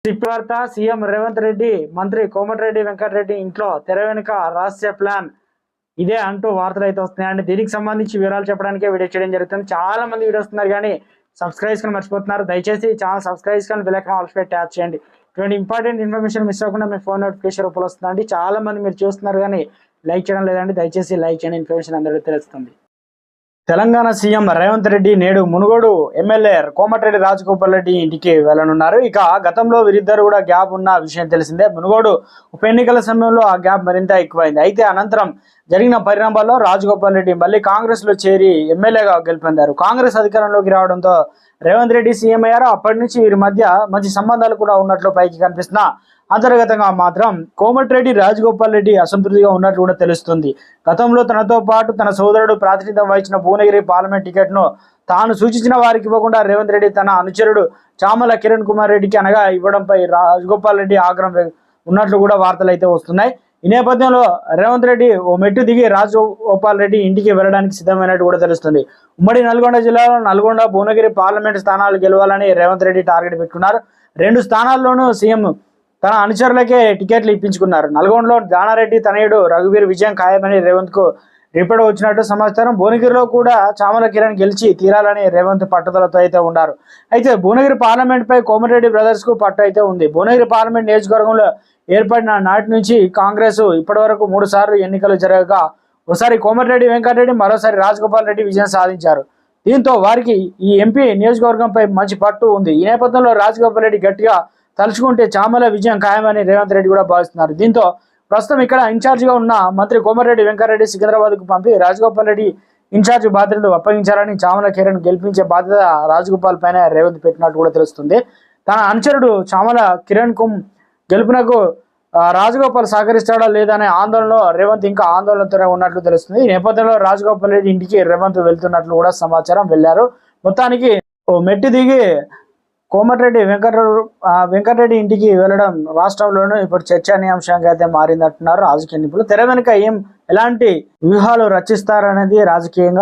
వార్త సీఎం రేవంత్ రెడ్డి మంత్రి కోమటిరెడ్డి వెంకటరెడ్డి ఇంట్లో తెర వెనుక రహస్య ప్లాన్ ఇదే అంటూ వార్తలు అయితే వస్తున్నాయండి. దీనికి సంబంధించి వివరాలు చెప్పడానికే వీడియో చేయడం జరుగుతుంది. చాలా మంది వీడియో వస్తున్నారు కానీ సబ్స్క్రైబ్ చేసుకుని మర్చిపోతున్నారు. దయచేసి ఛానల్ సబ్స్క్రైబ్ చేసుకొని బెల్ ఐకాన్ ఆల్ ట్యాప్ చేయండి. ఇటువంటి ఇంపార్టెంట్ ఇన్ఫర్మేషన్ మిస్ అవ్వకుండా మీ ఫోన్ నోటిఫికేషన్ రూపంలో వస్తుందండి. చాలా మంది మీరు చూస్తున్నారు కానీ లైక్ చేయడం లేదండి. దయచేసి లైక్ చేయండి, ఇన్ఫర్మేషన్ అందరికీ తెలుస్తుంది. తెలంగాణ సీఎం రేవంత్ రెడ్డి నేడు మునుగోడు ఎమ్మెల్యే కోమటిరెడ్డి రాజగోపాల్ రెడ్డి ఇంటికి వెళ్లనున్నారు. ఇక గతంలో వీరిద్దరు కూడా గ్యాప్ ఉన్న విషయం తెలిసిందే. మునుగోడు ఉప ఎన్నికల సమయంలో ఆ గ్యాప్ మరింత ఎక్కువైంది. అయితే అనంతరం జరిగిన పరిణామాల్లో రాజగోపాల్ రెడ్డి మళ్ళీ కాంగ్రెస్ లో చేరి ఎమ్మెల్యేగా గెలుపొందారు. కాంగ్రెస్ అధికారంలోకి రావడంతో రేవంత్ రెడ్డి సీఎం అయ్యారు. అప్పటి నుంచి వీరి మధ్య మంచి సంబంధాలు కూడా ఉన్నట్లు పైకి కనిపిస్తున్నా అంతర్గతంగా మాత్రం కోమటిరెడ్డి రాజగోపాల్ రెడ్డి అసంతృప్తిగా ఉన్నట్లు కూడా తెలుస్తుంది. గతంలో తనతో పాటు తన సోదరుడు ప్రాతినిధ్యం వహించిన భువనగిరి పార్లమెంట్ టికెట్ను తాను సూచించిన వారికి ఇవ్వకుండా రేవంత్ రెడ్డి తన అనుచరుడు చామల కిరణ్ కుమార్ రెడ్డికి అనగా ఇవ్వడంపై రాజగోపాల్ రెడ్డి ఆగ్రహం ఉన్నట్లు కూడా వార్తలు అయితే వస్తున్నాయి. ఈ నేపథ్యంలో రేవంత్ రెడ్డి ఓ మెట్టు దిగి రాజగోపాల్ రెడ్డి ఇంటికి వెళ్ళడానికి సిద్ధమైనట్టు కూడా తెలుస్తుంది. ఉమ్మడి నల్గొండ జిల్లాలో నల్గొండ భువనగిరి పార్లమెంట్ స్థానాలు గెలవాలని రేవంత్ రెడ్డి టార్గెట్ పెట్టుకున్నారు. 2 స్థానాల్లోనూ సీఎం తన అనుచరులకే టికెట్లు ఇప్పించుకున్నారు. నల్గొండలో జానారెడ్డి తనయుడు రఘువీర్ విజయం ఖాయమని రేవంత్ కు రిపోర్ట్ వచ్చినట్టు సమాచారం. భువనగిరిలో కూడా చామల కిరణ్ గెలిచి తీరాలని రేవంత్ పట్టుదలతో అయితే ఉన్నారు. అయితే భువనగిరి పార్లమెంట్ పై కోమటిరెడ్డి బ్రదర్స్ కు పట్టు అయితే ఉంది. భువనగిరి పార్లమెంట్ నియోజకవర్గంలో ఏర్పడిన నాటి నుంచి కాంగ్రెస్ ఇప్పటి వరకు 3 సార్లు ఎన్నికలు జరగగా ఒకసారి కోమటిరెడ్డి వెంకటరెడ్డి, మరోసారి రాజగోపాల్ రెడ్డి విజయం సాధించారు. దీంతో వారికి ఈ ఎంపీ నియోజకవర్గంపై మంచి పట్టు ఉంది. ఈ నేపథ్యంలో రాజగోపాల్ రెడ్డి గట్టిగా తలుచుకుంటే చామల విజయం ఖాయమని రేవంత్ రెడ్డి కూడా భావిస్తున్నారు. దీంతో ప్రస్తుతం ఇక్కడ ఇన్ఛార్జిగా ఉన్న మంత్రి కోమటిరెడ్డి వెంకటరెడ్డి సికింద్రాబాద్ కు పంపి రాజగోపాల్ రెడ్డి ఇన్ఛార్జి బాధ్యతలు అప్పగించారని, చామల కిరణ్ గెలిపించే బాధ్యత రాజగోపాల్ పైన రేవంత్ పెట్టినట్టు కూడా తెలుస్తుంది. తన అనుచరుడు చామల కిరణ్ కు గెలుపునకు రాజగోపాల్ సహకరిస్తాడా లేదా అనే ఆందోళనలో రేవంత్ ఇంకా ఆందోళనతోనే ఉన్నట్లు తెలుస్తుంది. ఈ నేపథ్యంలో రాజగోపాల్ రెడ్డి ఇంటికి రేవంత్ వెళ్తున్నట్లు కూడా సమాచారం. వెళ్లారు. మొత్తానికి ఓ మెట్టి దిగి కోమటిరెడ్డి వెంకటరెడ్డి ఇంటికి వెళ్ళడం రాష్ట్రంలోనూ ఇప్పుడు చర్చనీయాంశంగా అయితే మారిందంటున్నారు రాజకీయ నిపుణులు. తెర వెనుక ఎలాంటి వ్యూహాలు రచిస్తారనేది రాజకీయంగా